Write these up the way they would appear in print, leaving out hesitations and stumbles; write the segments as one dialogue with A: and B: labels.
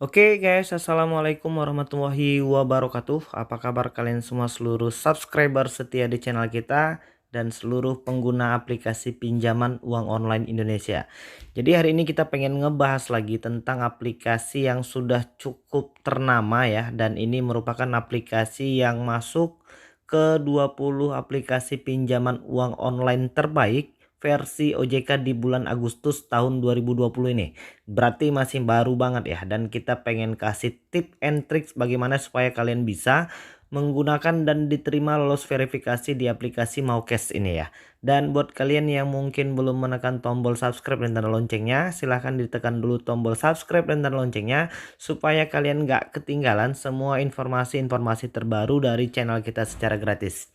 A: Oke guys, assalamualaikum warahmatullahi wabarakatuh. Apa kabar kalian semua seluruh subscriber setia di channel kita dan seluruh pengguna aplikasi pinjaman uang online Indonesia. Jadi hari ini kita pengen ngebahas lagi tentang aplikasi yang sudah cukup ternama ya, dan ini merupakan aplikasi yang masuk ke 20 aplikasi pinjaman uang online terbaik versi OJK di bulan Agustus tahun 2020 ini. Berarti masih baru banget ya, dan kita pengen kasih tip and tricks bagaimana supaya kalian bisa menggunakan dan diterima lolos verifikasi di aplikasi Maucash ini ya. Dan buat kalian yang mungkin belum menekan tombol subscribe dan tanda loncengnya, silahkan ditekan dulu tombol subscribe dan tanda loncengnya supaya kalian gak ketinggalan semua informasi-informasi terbaru dari channel kita secara gratis.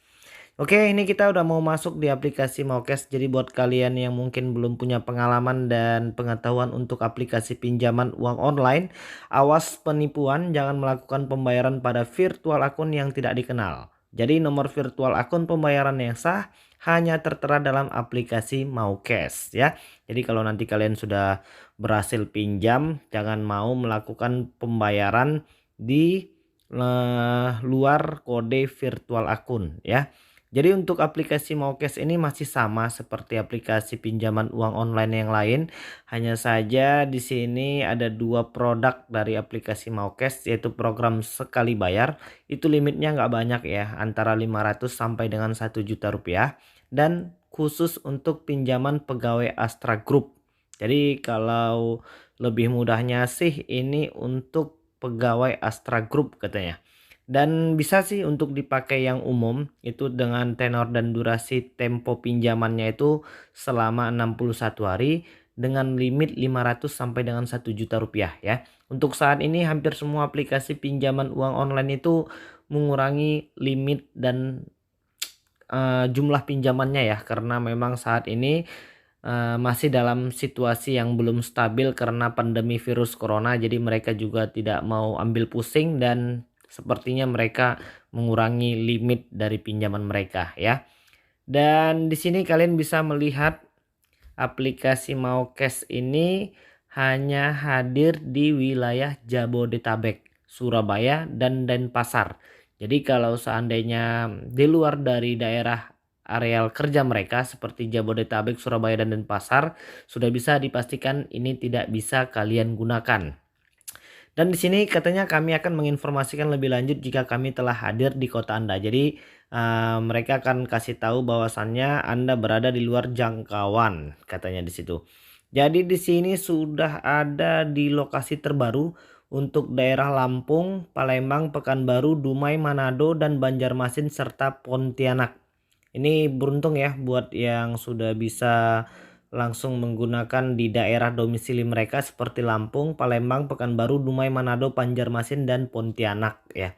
A: Oke, ini kita udah mau masuk di aplikasi Maucash. Jadi buat kalian yang mungkin belum punya pengalaman dan pengetahuan untuk aplikasi pinjaman uang online, awas penipuan, jangan melakukan pembayaran pada virtual akun yang tidak dikenal. Jadi nomor virtual akun pembayaran yang sah hanya tertera dalam aplikasi Maucash ya. Jadi kalau nanti kalian sudah berhasil pinjam, jangan mau melakukan pembayaran di luar kode virtual akun ya. Jadi untuk aplikasi Maucash ini masih sama seperti aplikasi pinjaman uang online yang lain. Hanya saja di sini ada dua produk dari aplikasi Maucash, yaitu program sekali bayar. Itu limitnya nggak banyak ya, antara 500 sampai dengan 1 juta rupiah. Dan khusus untuk pinjaman pegawai Astra Group. Jadi kalau lebih mudahnya sih ini untuk pegawai Astra Group katanya. Dan bisa sih untuk dipakai yang umum itu dengan tenor dan durasi tempo pinjamannya itu selama 61 hari dengan limit 500 sampai dengan 1 juta rupiah ya. Untuk saat ini hampir semua aplikasi pinjaman uang online itu mengurangi limit dan jumlah pinjamannya ya, karena memang saat ini masih dalam situasi yang belum stabil karena pandemi virus corona. Jadi mereka juga tidak mau ambil pusing dan sepertinya mereka mengurangi limit dari pinjaman mereka ya. Dan di sini kalian bisa melihat aplikasi Maucash ini hanya hadir di wilayah Jabodetabek, Surabaya dan Denpasar. Jadi kalau seandainya di luar dari daerah areal kerja mereka seperti Jabodetabek, Surabaya dan Denpasar, sudah bisa dipastikan ini tidak bisa kalian gunakan. Dan di sini katanya kami akan menginformasikan lebih lanjut jika kami telah hadir di kota Anda. Jadi mereka akan kasih tahu bahwasannya Anda berada di luar jangkauan katanya di situ. Jadi di sini sudah ada di lokasi terbaru untuk daerah Lampung, Palembang, Pekanbaru, Dumai, Manado dan Banjarmasin serta Pontianak. Ini beruntung ya buat yang sudah bisa langsung menggunakan di daerah domisili mereka seperti Lampung, Palembang, Pekanbaru, Dumai, Manado, Banjarmasin dan Pontianak ya.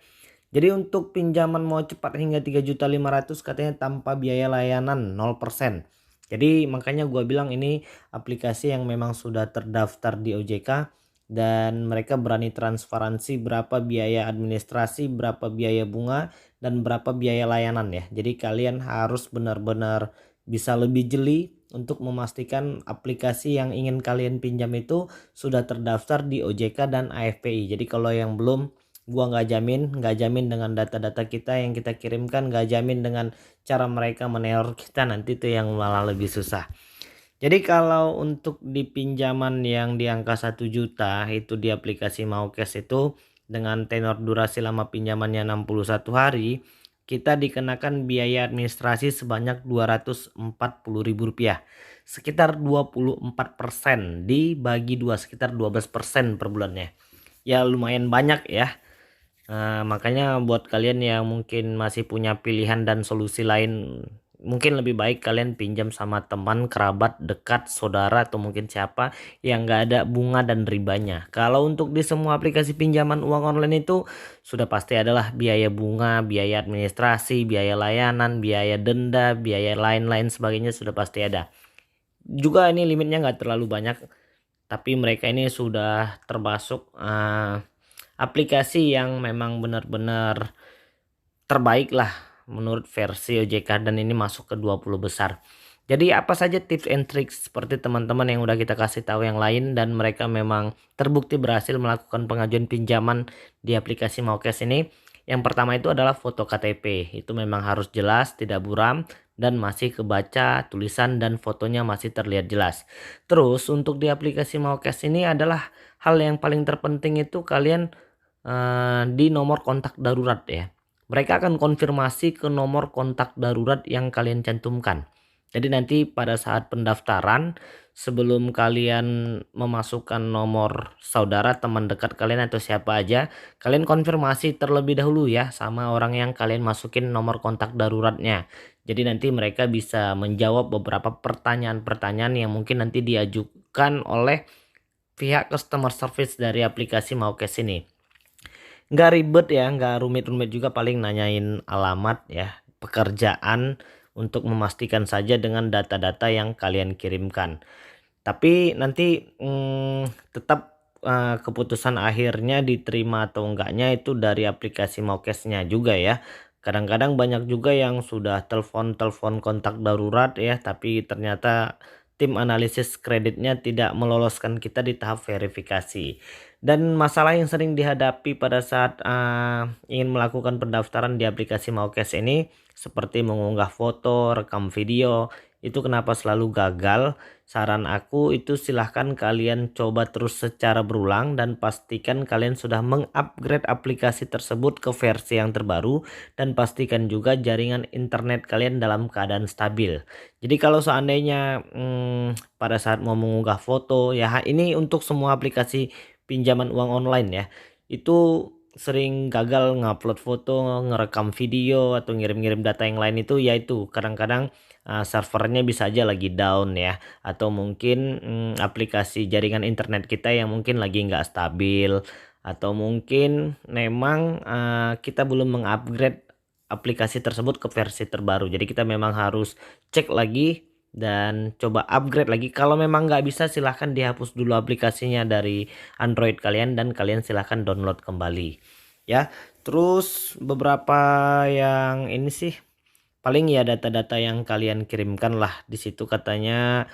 A: Jadi untuk pinjaman mau cepat hingga 3.500.000 katanya tanpa biaya layanan 0%. Jadi makanya gua bilang ini aplikasi yang memang sudah terdaftar di OJK dan mereka berani transparansi berapa biaya administrasi, berapa biaya bunga dan berapa biaya layanan ya. Jadi kalian harus benar-benar bisa lebih jeli untuk memastikan aplikasi yang ingin kalian pinjam itu sudah terdaftar di OJK dan AFPI. Jadi kalau yang belum, gua nggak jamin dengan data-data kita yang kita kirimkan, nggak jamin dengan cara mereka meneror kita, nanti tuh yang malah lebih susah. Jadi kalau untuk di pinjaman yang di angka 1 juta itu di aplikasi Maucash itu dengan tenor durasi lama pinjamannya 61 hari, kita dikenakan biaya administrasi sebanyak Rp240.000. Sekitar 24% dibagi 2, sekitar 12% per bulannya. Ya lumayan banyak ya. Makanya buat kalian yang mungkin masih punya pilihan dan solusi lain, mungkin lebih baik kalian pinjam sama teman, kerabat, dekat, saudara atau mungkin siapa yang nggak ada bunga dan ribanya. Kalau untuk di semua aplikasi pinjaman uang online itu sudah pasti adalah biaya bunga, biaya administrasi, biaya layanan, biaya denda, biaya lain-lain sebagainya sudah pasti ada. Juga ini limitnya nggak terlalu banyak, tapi mereka ini sudah termasuk aplikasi yang memang benar-benar terbaik lah menurut versi OJK dan ini masuk ke 20 besar. Jadi apa saja tips and tricks seperti teman-teman yang udah kita kasih tahu yang lain dan mereka memang terbukti berhasil melakukan pengajuan pinjaman di aplikasi Maukes ini. Yang pertama itu adalah foto KTP. Itu memang harus jelas, tidak buram dan masih kebaca tulisan dan fotonya masih terlihat jelas. Terus untuk di aplikasi Maukes ini adalah hal yang paling terpenting itu kalian di nomor kontak darurat ya. Mereka akan konfirmasi ke nomor kontak darurat yang kalian cantumkan. Jadi nanti pada saat pendaftaran, sebelum kalian memasukkan nomor saudara, teman dekat kalian atau siapa aja, kalian konfirmasi terlebih dahulu ya sama orang yang kalian masukin nomor kontak daruratnya. Jadi nanti mereka bisa menjawab beberapa pertanyaan-pertanyaan yang mungkin nanti diajukan oleh pihak customer service dari aplikasi Maukes ini. Nggak ribet ya, nggak rumit-rumit juga, paling nanyain alamat ya, pekerjaan, untuk memastikan saja dengan data-data yang kalian kirimkan. Tapi nanti tetap keputusan akhirnya diterima atau enggaknya itu dari aplikasi Maukesnya juga ya. Kadang-kadang banyak juga yang sudah telepon kontak darurat ya, tapi ternyata tim analisis kreditnya tidak meloloskan kita di tahap verifikasi. Dan masalah yang sering dihadapi pada saat ingin melakukan pendaftaran di aplikasi Maukes ini seperti mengunggah foto, rekam video, itu kenapa selalu gagal? Saran aku itu silahkan kalian coba terus secara berulang dan pastikan kalian sudah mengupgrade aplikasi tersebut ke versi yang terbaru, dan pastikan juga jaringan internet kalian dalam keadaan stabil. Jadi kalau seandainya pada saat mau mengunggah foto ya, ini untuk semua aplikasi pinjaman uang online ya, itu sering gagal ngupload foto, ngerekam video atau ngirim-ngirim data yang lain, itu yaitu kadang-kadang servernya bisa aja lagi down ya, atau mungkin aplikasi jaringan internet kita yang mungkin lagi nggak stabil, atau mungkin memang kita belum mengupgrade aplikasi tersebut ke versi terbaru. Jadi kita memang harus cek lagi dan coba upgrade lagi. Kalau memang nggak bisa, silahkan dihapus dulu aplikasinya dari Android kalian dan kalian silahkan download kembali ya. Terus beberapa yang ini sih paling ya data-data yang kalian kirimkan lah. Di situ katanya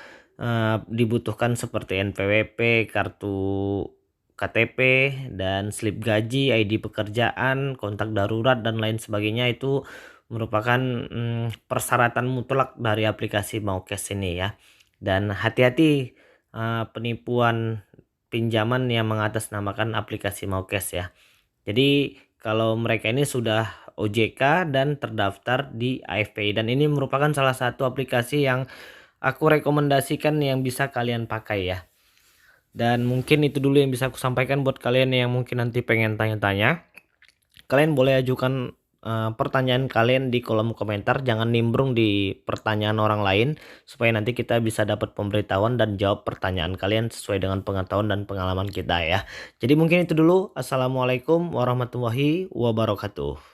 A: dibutuhkan seperti NPWP, kartu KTP, dan slip gaji, ID pekerjaan, kontak darurat dan lain sebagainya. Itu merupakan persyaratan mutlak dari aplikasi Maukes ini ya. Dan hati-hati penipuan pinjaman yang mengatasnamakan aplikasi Maukes ya. Jadi kalau mereka ini sudah OJK dan terdaftar di AFPI, dan ini merupakan salah satu aplikasi yang aku rekomendasikan yang bisa kalian pakai ya. Dan mungkin itu dulu yang bisa aku sampaikan buat kalian yang mungkin nanti pengen tanya-tanya. Kalian boleh ajukan pertanyaan kalian di kolom komentar, jangan nimbrung di pertanyaan orang lain, supaya nanti kita bisa dapat pemberitahuan dan jawab pertanyaan kalian sesuai dengan pengetahuan dan pengalaman kita ya. Jadi mungkin itu dulu. Assalamualaikum warahmatullahi wabarakatuh.